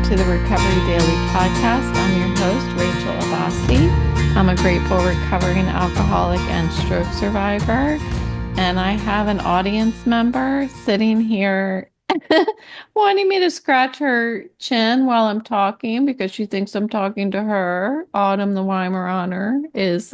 to the Recovery Daily Podcast. I'm your host, Rachel Abasti. I'm a grateful recovering alcoholic and stroke survivor. And I have an audience member sitting here wanting me to scratch her chin while I'm talking because she thinks I'm talking to her. Autumn, the Weimaraner, is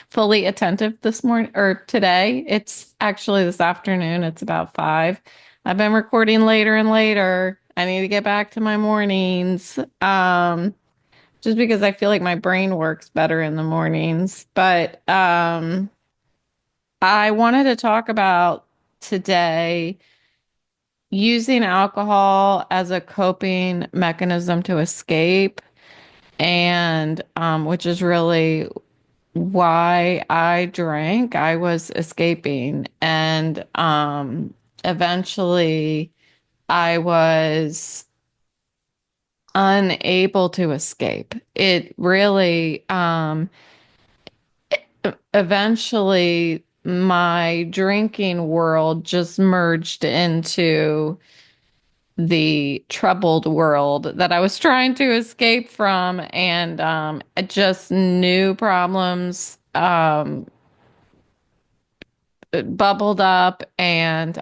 fully attentive this morning or today. It's actually this afternoon. It's about 5. I've been recording later and later. I need to get back to my mornings. Just because I feel like my brain works better in the mornings. But I wanted to talk about today using alcohol as a coping mechanism to escape, and which is really why I drank. I was escaping, and eventually I was unable to escape. It really, eventually, my drinking world just merged into the troubled world that I was trying to escape from, and just new problems bubbled up, and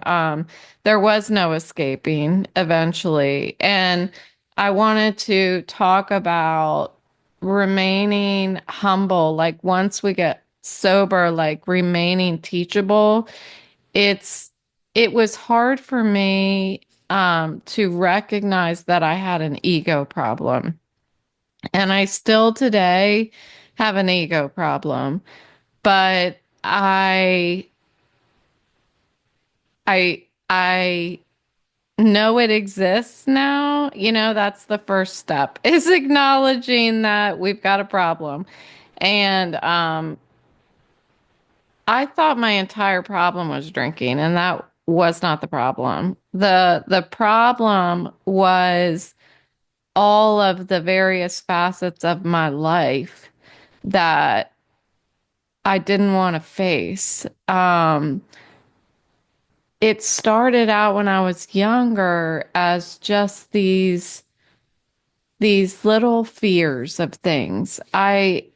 there was no escaping eventually. And I wanted to talk about remaining humble, like once we get sober, like remaining teachable. It's it was hard for me to recognize that I had an ego problem. And I still today have an ego problem, but I know it exists now. That's the first step is acknowledging that we've got a problem. And I thought my entire problem was drinking, and that was not the problem. The problem was all of the various facets of my life that I didn't want to face. It started out when I was younger as just these little fears of things. I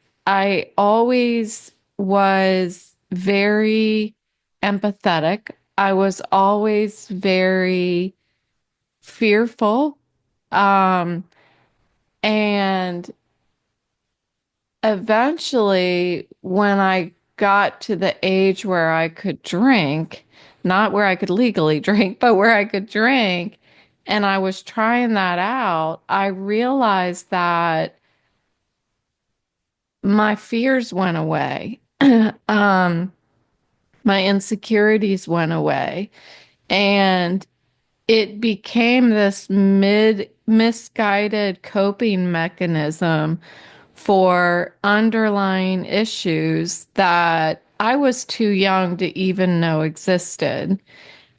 always was very empathetic. I was always very fearful. Um, and eventually, when I got to the age where I could drink, not where I could legally drink, but where I could drink, and I was trying that out, I realized that my fears went away. um, my insecurities went away. And it became this misguided coping mechanism for underlying issues that I was too young to even know existed.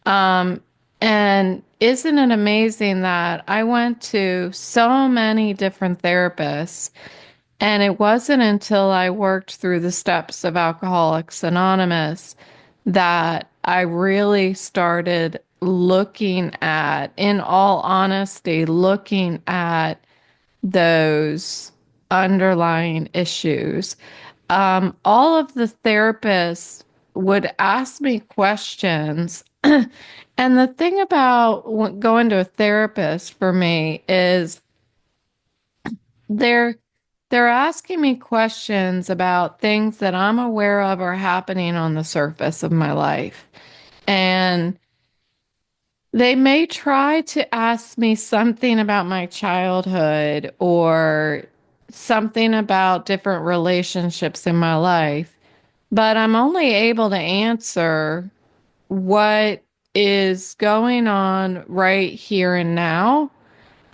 Um, and isn't it amazing that I went to so many different therapists, and it wasn't until I worked through the steps of Alcoholics Anonymous that I really started looking at, in all honesty, looking at those underlying issues. All of the therapists would ask me questions. And the thing about going to a therapist for me is they're they're asking me questions about things that I'm aware of are happening on the surface of my life. And they may try to ask me something about my childhood or something about different relationships in my life, but I'm only able to answer what is going on right here and now,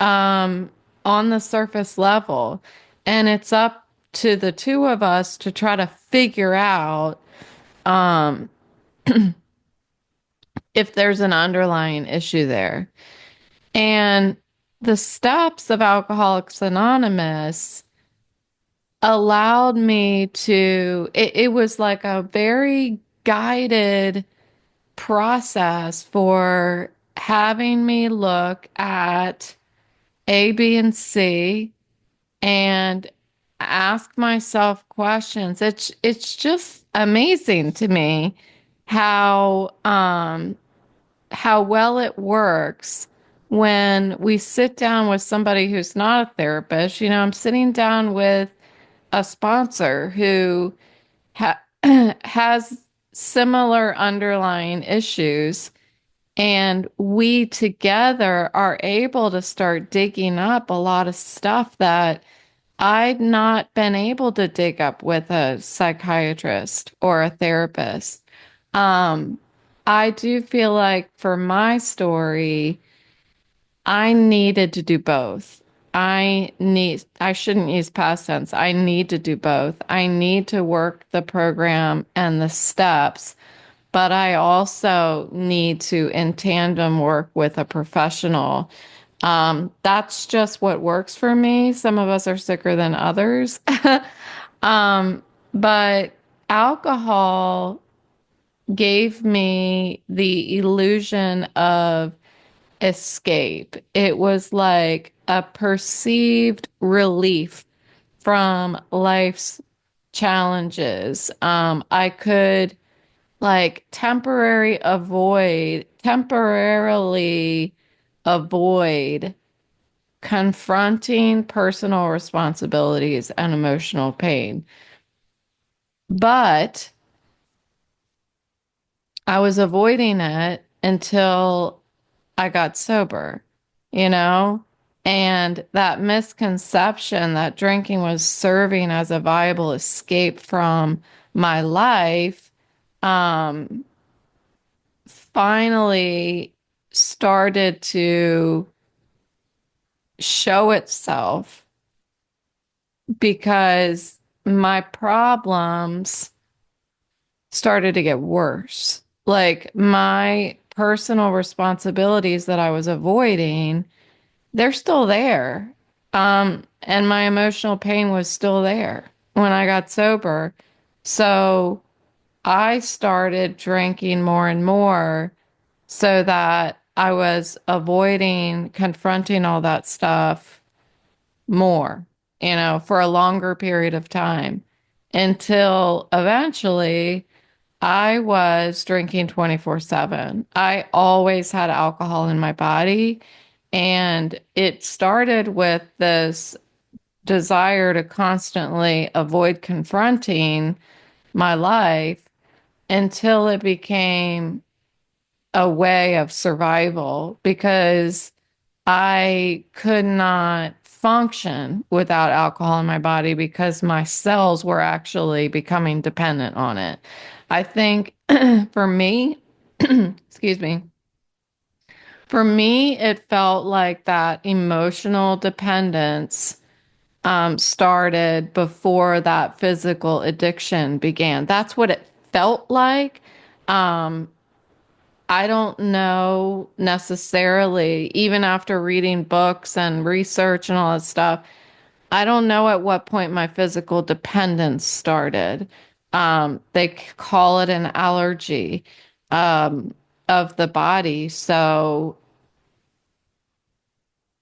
um, on the surface level. And it's up to the two of us to try to figure out um, if there's an underlying issue there. And the steps of Alcoholics Anonymous allowed me it was like a very guided process for having me look at A, B, and C and ask myself questions. It's just amazing to me how well it works when we sit down with somebody who's not a therapist. I'm sitting down with a sponsor who ha has similar underlying issues, and we together are able to start digging up a lot of stuff that I'd not been able to dig up with a psychiatrist or a therapist. Um, I do feel like for my story, I needed to do both. I shouldn't use past tense. I need to do both. I need to work the program and the steps, but I also need to in tandem work with a professional. That's just what works for me. Some of us are sicker than others. But alcohol gave me the illusion of escape. It was like a perceived relief from life's challenges. I could like temporarily avoid confronting personal responsibilities and emotional pain. But I was avoiding it until I got sober, you know? And that misconception that drinking was serving as a viable escape from my life, um, finally started to show itself because my problems started to get worse. Like my personal responsibilities that I was avoiding, they're still there. And my emotional pain was still there when I got sober. So I started drinking more and more so that I was avoiding confronting all that stuff more, for a longer period of time until eventually I was drinking 24/7. I always had alcohol in my body, and it started with this desire to constantly avoid confronting my life until it became a way of survival because I could not function without alcohol in my body because my cells were actually becoming dependent on it. I think for me, excuse me, for me, it felt like that emotional dependence started before that physical addiction began. That's what it felt like. Um, I don't know necessarily, even after reading books and research and all that stuff, I don't know at what point my physical dependence started. They call it an allergy um, of the body. So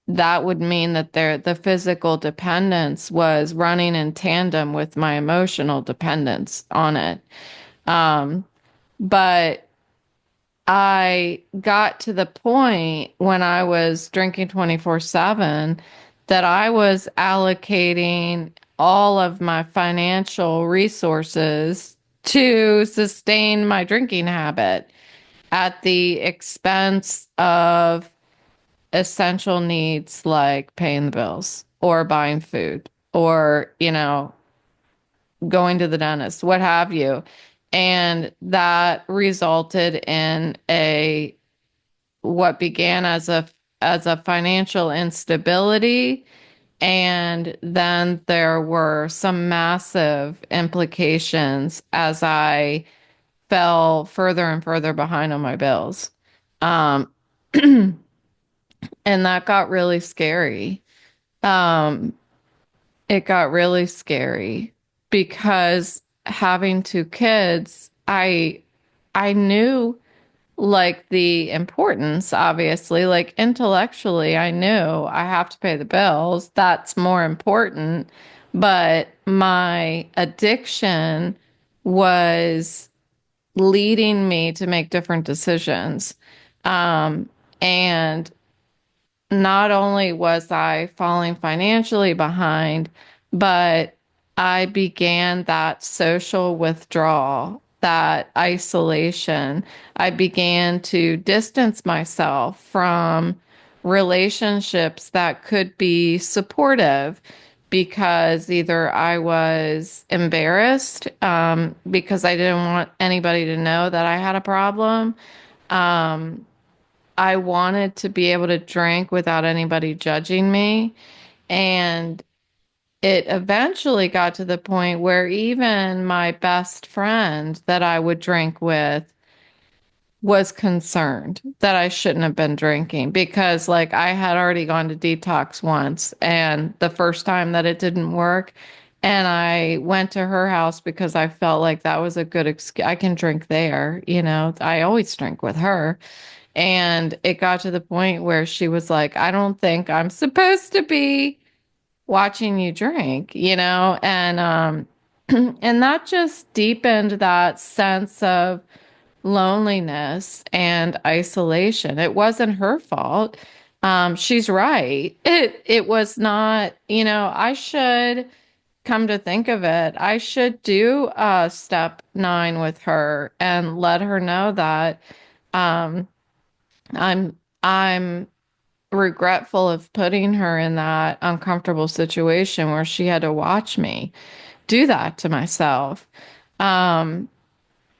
that would mean that the physical dependence was running in tandem with my emotional dependence on it. Um, but I got to the point when I was drinking 24/7 that I was allocating all of my financial resources to sustain my drinking habit at the expense of essential needs like paying the bills or buying food or, going to the dentist, what have you. And that resulted in a what began as a financial instability, and then there were some massive implications as I fell further and further behind on my bills. Um, and that got really scary. Um, it got really scary because having two kids, I knew like the importance, obviously, like intellectually, I knew I have to pay the bills. That's more important. But my addiction was leading me to make different decisions. And not only was I falling financially behind, but I began that social withdrawal, that isolation. I began to distance myself from relationships that could be supportive because either I was embarrassed, because I didn't want anybody to know that I had a problem. Um, I wanted to be able to drink without anybody judging me. And it eventually got to the point where even my best friend that I would drink with was concerned that I shouldn't have been drinking because, like, I had already gone to detox once, and the first time that it didn't work. And I went to her house because I felt like that was a good excuse. I can drink there, I always drink with her. And it got to the point where she was like, I don't think I'm supposed to be watching you drink, and and that just deepened that sense of loneliness and isolation. It wasn't her fault. She's right. It was not, I should come to think of it, I should do step 9 with her and let her know that um I'm regretful of putting her in that uncomfortable situation where she had to watch me do that to myself. Um,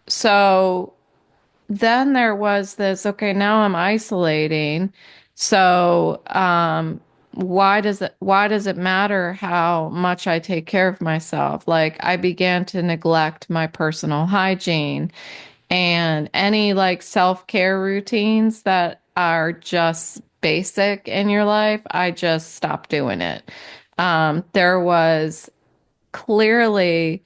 so then there was this, okay, now I'm isolating. So, why does it matter how much I take care of myself? Like I began to neglect my personal hygiene and any like self-care routines that are just basic in your life. I just stopped doing it. There was clearly,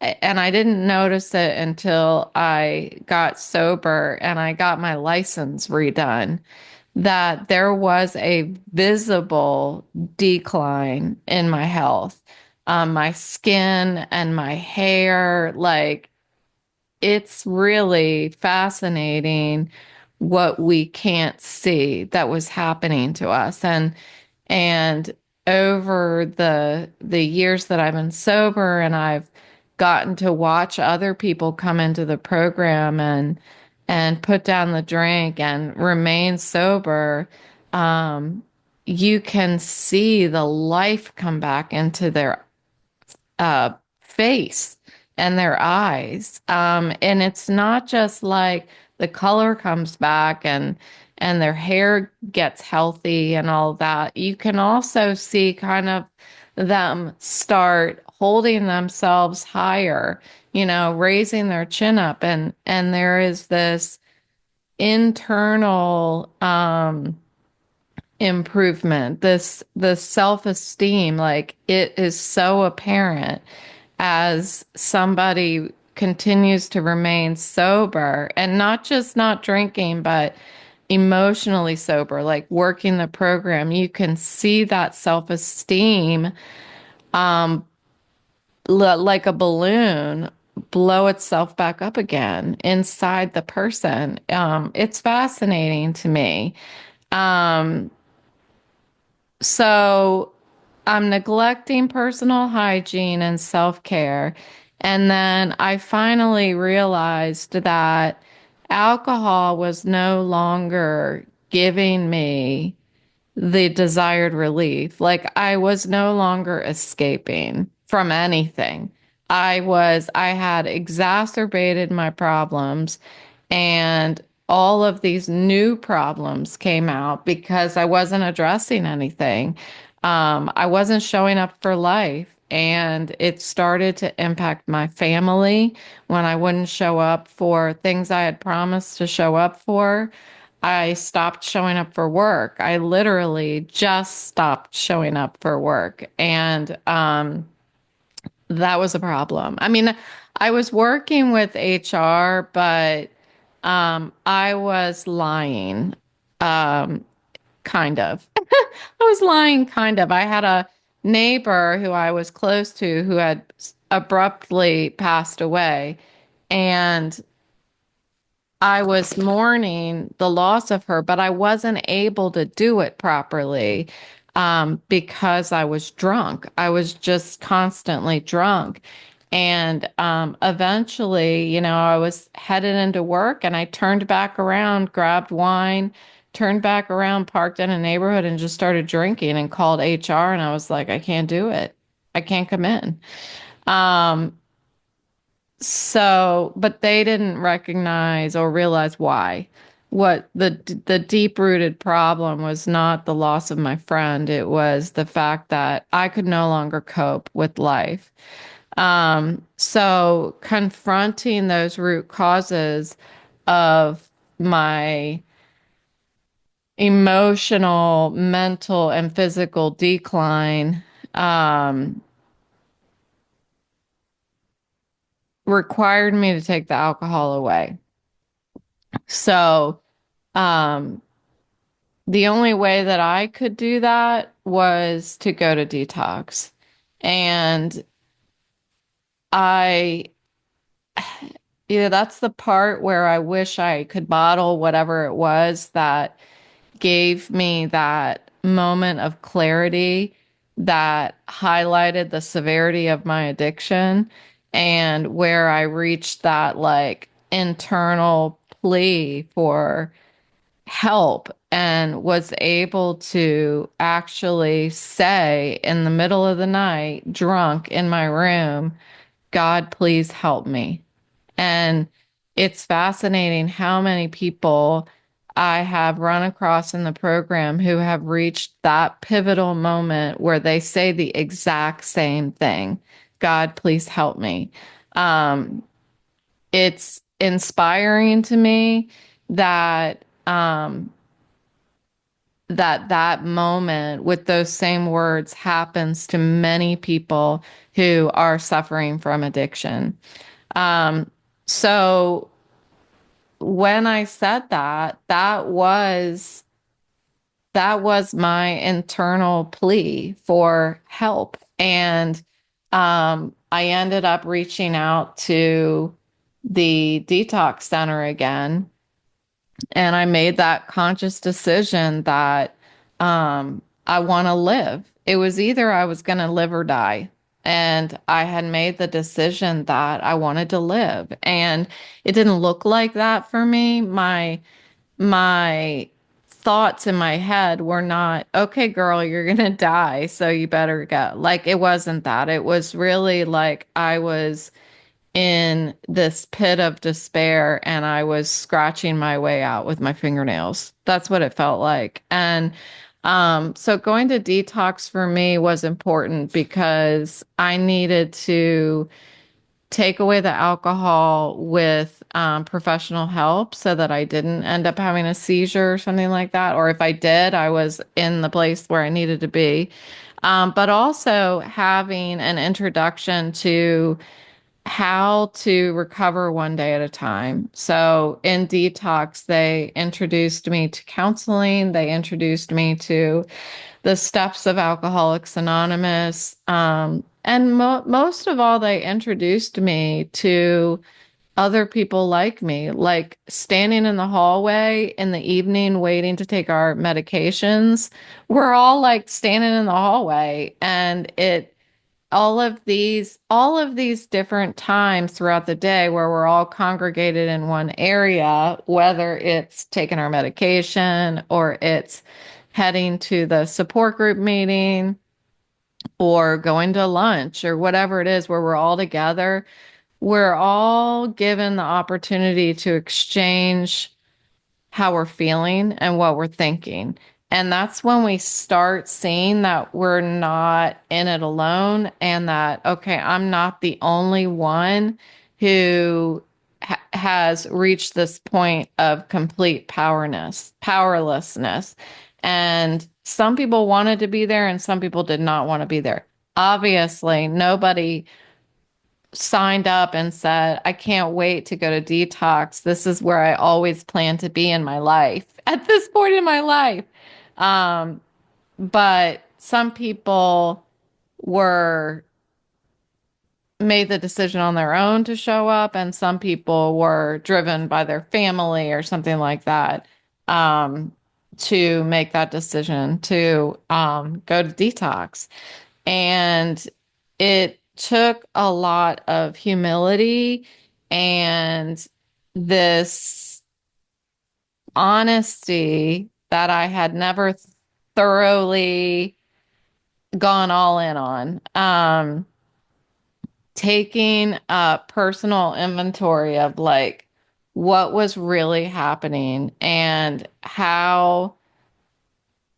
and I didn't notice it until I got sober and I got my license redone, that there was a visible decline in my health. My skin and my hair, like it's really fascinating what we can't see that was happening to us. And over the years that I've been sober and I've gotten to watch other people come into the program and put down the drink and remain sober, um, you can see the life come back into their face and their eyes. And it's not just like the color comes back and their hair gets healthy and all that. You can also see kind of them start holding themselves higher, raising their chin up and there is this internal improvement, the self-esteem, like it is so apparent as somebody continues to remain sober and not just not drinking, but emotionally sober, like working the program. You can see that self-esteem, um, like a balloon blow itself back up again inside the person. It's fascinating to me. Um, So I'm neglecting personal hygiene and self-care. And then I finally realized that alcohol was no longer giving me the desired relief. Like I was no longer escaping from anything. I had exacerbated my problems and all of these new problems came out because I wasn't addressing anything. I wasn't showing up for life. And it started to impact my family when I wouldn't show up for things I had promised to show up for. I stopped showing up for work. I literally just stopped showing up for work. And that was a problem. I mean, I was working with HR, but I was lying, um, kind of. I was lying, kind of. I had a neighbor who I was close to who had abruptly passed away, and I was mourning the loss of her, but I wasn't able to do it properly because I was drunk. I was just constantly drunk. And eventually, I was headed into work and I turned back around, grabbed wine, turned back around, parked in a neighborhood and just started drinking and called HR. And I was like, I can't do it. I can't come in. Um, but they didn't recognize or realize why. What the deep-rooted problem was not the loss of my friend. It was the fact that I could no longer cope with life. So confronting those root causes of my emotional, mental, and physical decline, um, required me to take the alcohol away. So, um, the only way that I could do that was to go to detox. And I, that's the part where I wish I could bottle whatever it was that gave me that moment of clarity that highlighted the severity of my addiction and where I reached that like internal plea for help and was able to actually say in the middle of the night, drunk in my room, God, please help me. And it's fascinating how many people I have run across in the program who have reached that pivotal moment where they say the exact same thing. God, please help me. Um, it's inspiring to me that that moment with those same words happens to many people who are suffering from addiction. Um, so when I said that, that was my internal plea for help. And I ended up reaching out to the detox center again. And I made that conscious decision that I want to live. It was either I was going to live or die. And I had made the decision that I wanted to live. And it didn't look like that for me. My thoughts in my head were not, okay, girl, you're going to die, so you better go. Like it wasn't that. It was really like I was in this pit of despair and I was scratching my way out with my fingernails. That's what it felt like. And so going to detox for me was important because I needed to take away the alcohol with professional help so that I didn't end up having a seizure or something like that. Or if I did, I was in the place where I needed to be. But also having an introduction to how to recover one day at a time. So in detox, they introduced me to counseling. They introduced me to the steps of Alcoholics Anonymous. And most of all, they introduced me to other people like me, like standing in the hallway in the evening waiting to take our medications. We're all like standing in the hallway and all of these different times throughout the day where we're all congregated in one area, whether it's taking our medication or it's heading to the support group meeting or going to lunch or whatever it is where we're all together, we're all given the opportunity to exchange how we're feeling and what we're thinking. And that's when we start seeing that we're not in it alone and that, okay, I'm not the only one who has reached this point of complete powerlessness. And some people wanted to be there and some people did not want to be there. Obviously, nobody signed up and said, I can't wait to go to detox. This is where I always plan to be in my life at this point in my life. Um, but some people were made the decision on their own to show up, and some people were driven by their family or something like that um, to make that decision to go to detox. And it took a lot of humility and this honesty that I had never thoroughly gone all in on. Taking a personal inventory of like what was really happening and how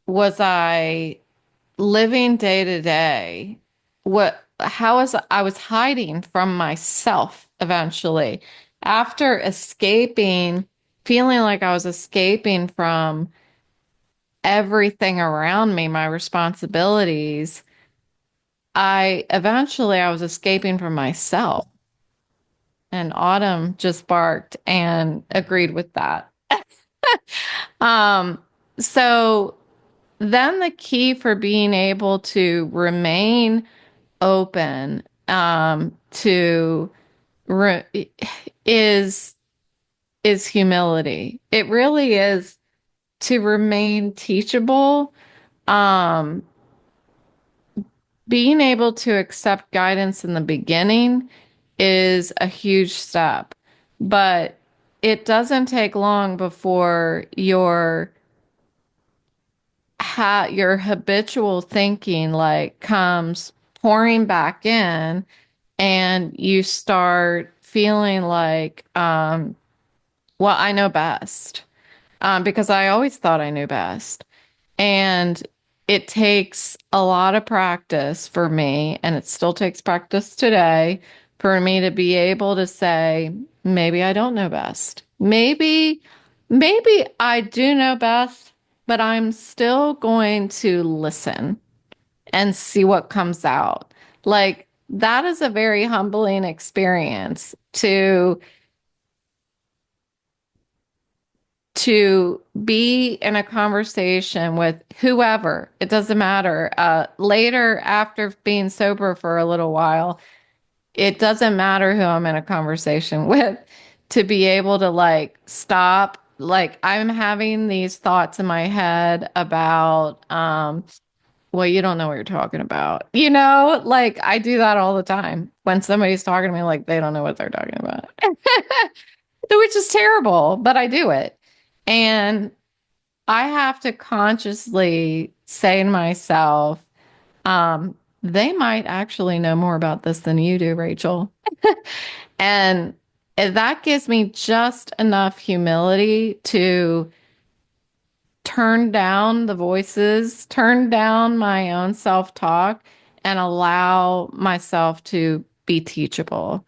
was I living day to day, how was I was hiding from myself eventually after escaping, feeling like I was escaping from everything around me, my responsibilities. I was escaping from myself, and Autumn just barked and agreed with that. Um, so then the key for being able to remain open to re is humility. It really is to remain teachable. Um, Being able to accept guidance in the beginning is a huge step, but it doesn't take long before your habitual thinking like comes pouring back in, and you start feeling like, well, I know best, because I always thought I knew best. And it takes a lot of practice for me, and it still takes practice today for me to be able to say, maybe I don't know best. Maybe I do know best, but I'm still going to listen and see what comes out. Like, that is a very humbling experience to be in a conversation with whoever, it doesn't matter. Later, after being sober for a little while, it doesn't matter who I'm in a conversation with, to be able to like stop. Like, I'm having these thoughts in my head about, well, you don't know what you're talking about. Like I do that all the time when somebody's talking to me like they don't know what they're talking about, which is terrible, but I do it. And I have to consciously say to myself, they might actually know more about this than you do, Rachel. And that gives me just enough humility to turn down the voices, turn down my own self-talk, and allow myself to be teachable.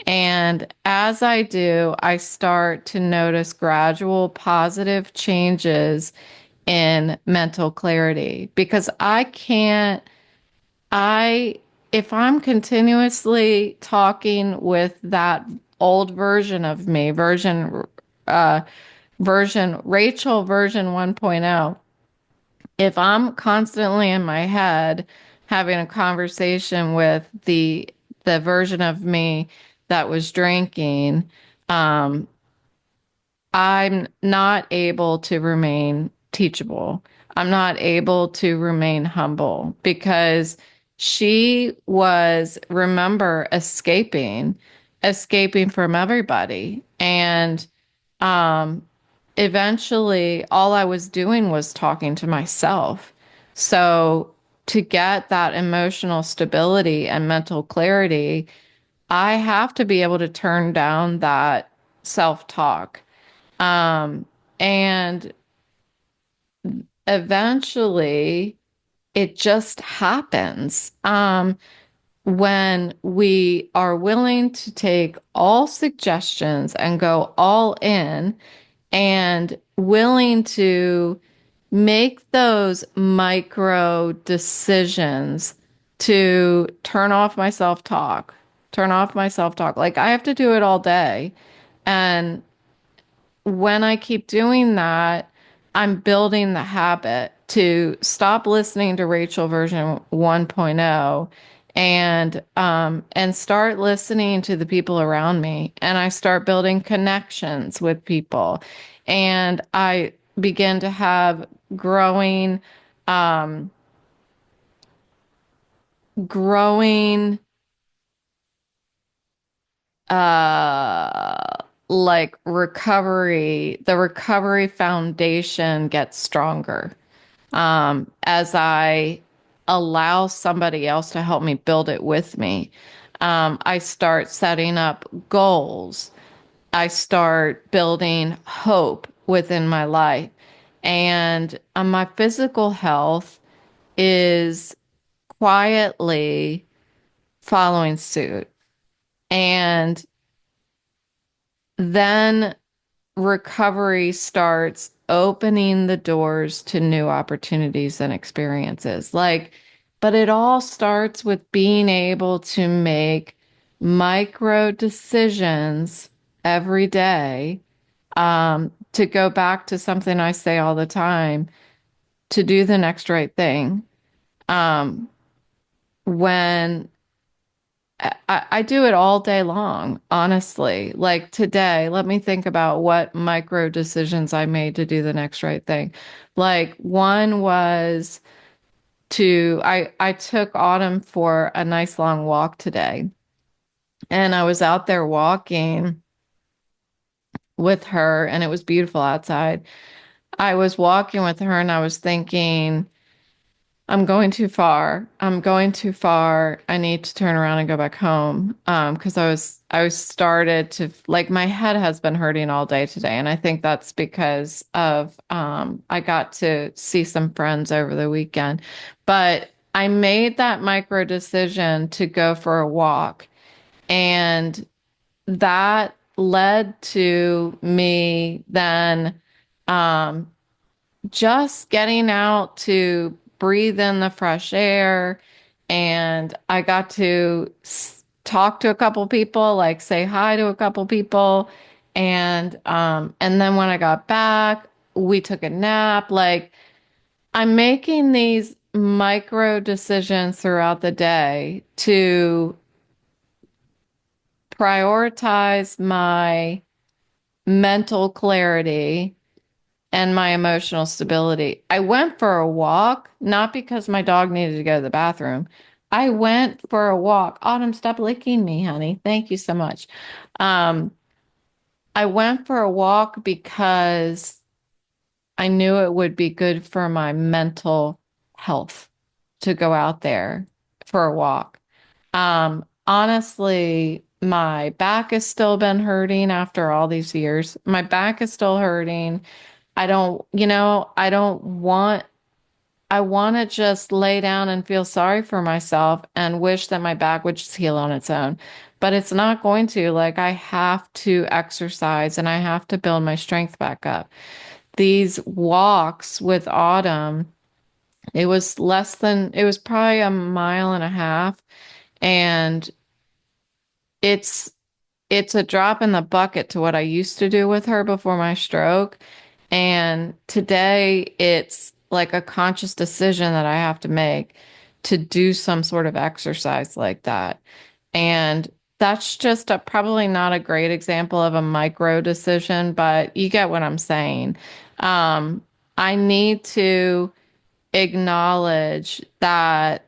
And as I do, I start to notice gradual positive changes in mental clarity because I, if I'm continuously talking with that old version of me, uh, Rachel version 1.0, if I'm constantly in my head having a conversation with the version of me that was drinking, um, I'm not able to remain teachable. I'm not able to remain humble because she was, remember, escaping from everybody. And um, eventually, all I was doing was talking to myself. So, to get that emotional stability and mental clarity, I have to be able to turn down that self-talk. Um, and eventually it just happens. When we are willing to take all suggestions and go all in and willing to make those micro decisions to turn off my self-talk, turn off my self-talk. Like I have to do it all day. And when I keep doing that, I'm building the habit to stop listening to Rachel version 1.0 and start listening to the people around me. And I start building connections with people. And I begin to have growing um growing like the recovery foundation gets stronger as I allow somebody else to help me build it with me. I start setting up goals. I start building hope within my life. And my physical health is quietly following suit. And then recovery starts opening the doors to new opportunities and experiences. Like, but it all starts with being able to make micro decisions every day. To go back to something I say all the time, to do the next right thing. Um, when I do it all day long, honestly. Like today, let me think about what micro decisions I made to do the next right thing. Like one was I took Autumn for a nice long walk today. And I was out there walking with her and it was beautiful outside. I was walking with her and I was thinking, I'm going too far. I'm going too far. I need to turn around and go back home. Because I was started to like my head has been hurting all day today, and I think that's because of I got to see some friends over the weekend. But I made that micro decision to go for a walk, and that led to me then um just getting out to breathe in the fresh air. And I got to talk to a couple people, like say hi to a couple people. And then when I got back, we took a nap. Like I'm making these micro decisions throughout the day to prioritize my mental clarity and my emotional stability. I went for a walk, not because my dog needed to go to the bathroom. I went for a walk. Autumn, stop licking me, honey. Thank you so much. Um, I went for a walk because I knew it would be good for my mental health to go out there for a walk. Honestly, my back has still been hurting after all these years. My back is still hurting. I don't want, I want to just lay down and feel sorry for myself and wish that my back would just heal on its own. But it's not going to. Like, I have to exercise and I have to build my strength back up. These walks with Autumn, it was probably a mile and a half. And it's it's a drop in the bucket to what I used to do with her before my stroke. And today it's like a conscious decision that I have to make to do some sort of exercise like that. And that's just probably not a great example of a micro decision, but you get what I'm saying. Um, I need to acknowledge that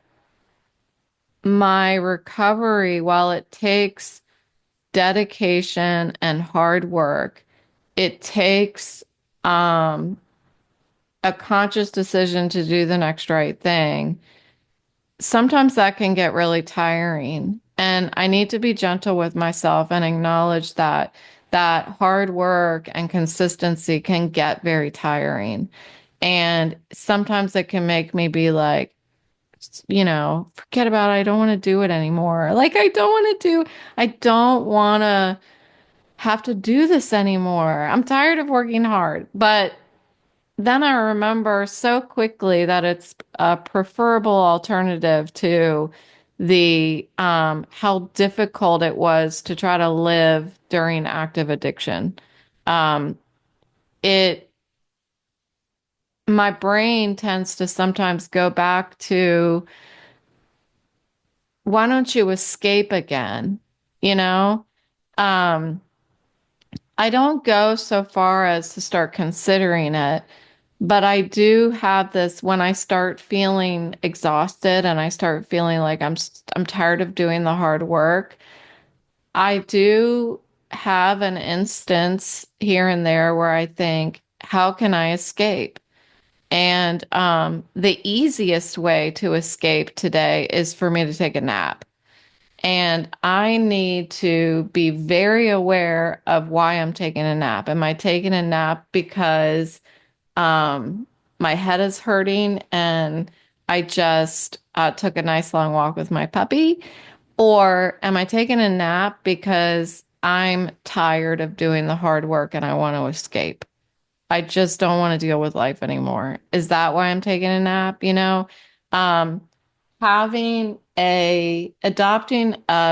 my recovery, while it takes dedication and hard work, it takes um, a conscious decision to do the next right thing. Sometimes that can get really tiring, and I need to be gentle with myself and acknowledge that hard work and consistency can get very tiring. And sometimes it can make me be like, forget about it. I don't want to do it anymore. Like I don't want to have to do this anymore. I'm tired of working hard. But then I remember so quickly that it's a preferable alternative to the how difficult it was to try to live during active addiction. Um, it My brain tends to sometimes go back to, why don't you escape again? You know? Um, I don't go so far as to start considering it, but I do have this when I start feeling exhausted and I start feeling like I'm tired of doing the hard work. I do have an instance here and there where I think, how can I escape? And the easiest way to escape today is for me to take a nap. And I need to be very aware of why I'm taking a nap. Am I taking a nap because um, my head is hurting and I just took a nice long walk with my puppy? Or am I taking a nap because I'm tired of doing the hard work and I want to escape? I just don't want to deal with life anymore. Is that why I'm taking a nap? Um, Adopting a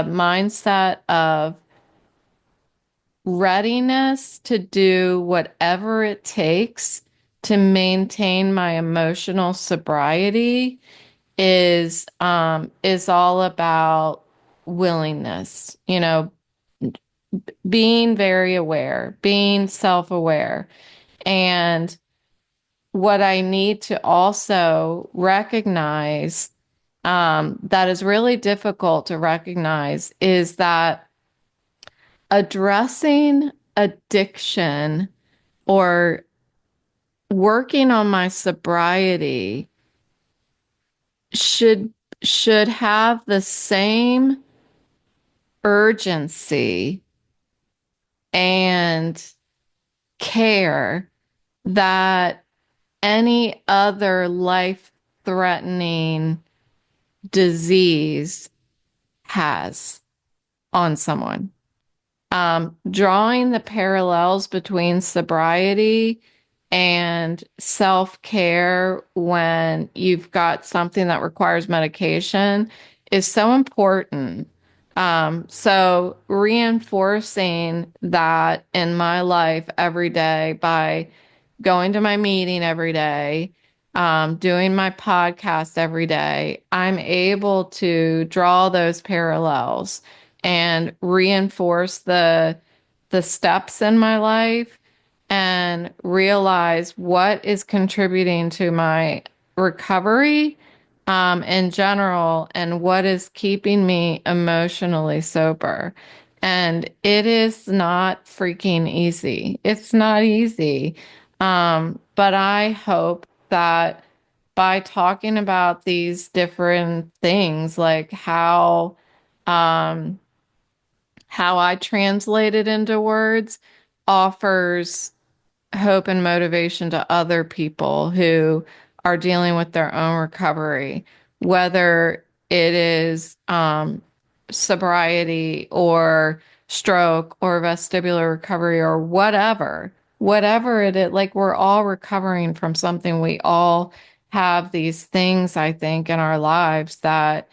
mindset of readiness to do whatever it takes to maintain my emotional sobriety is all about willingness, being very aware, being self-aware. And what I need to also recognize, that is really difficult to recognize, is that addressing addiction or working on my sobriety should should have the same urgency and care that any other life-threatening disease has on someone. Drawing the parallels between sobriety and self-care when you've got something that requires medication is so important. So reinforcing that in my life every day by going to my meeting every day, doing my podcast every day, I'm able to draw those parallels and reinforce the steps in my life and realize what is contributing to my recovery in general and what is keeping me emotionally sober. And it is not freaking easy. It's not easy. But I hope that by talking about these different things, like um, how I translate it into words, offers hope and motivation to other people who are dealing with their own recovery, whether it is sobriety or stroke or vestibular recovery or whatever it is. Like, we're all recovering from something. We all have these things, I think, in our lives that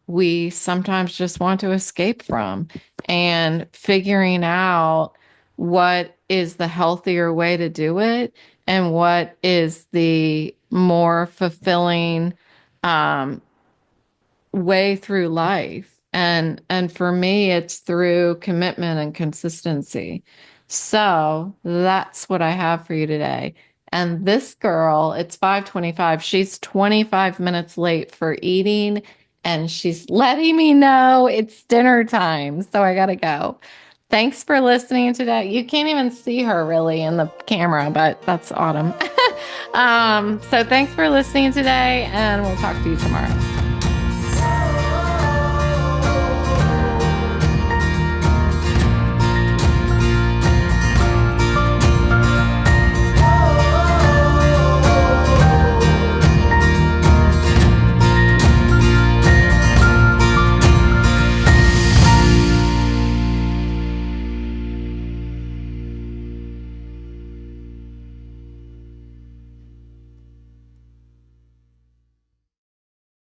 we sometimes just want to escape from, and figuring out what is the healthier way to do it and what is the more fulfilling um, way through life. And for me, it's through commitment and consistency. So that's what I have for you today. And this girl, it's 5:25. She's 25 minutes late for eating, and she's letting me know it's dinner time. So I gotta go. Thanks for listening today. You can't even see her really in the camera, but that's Autumn. So thanks for listening today, and we'll talk to you tomorrow.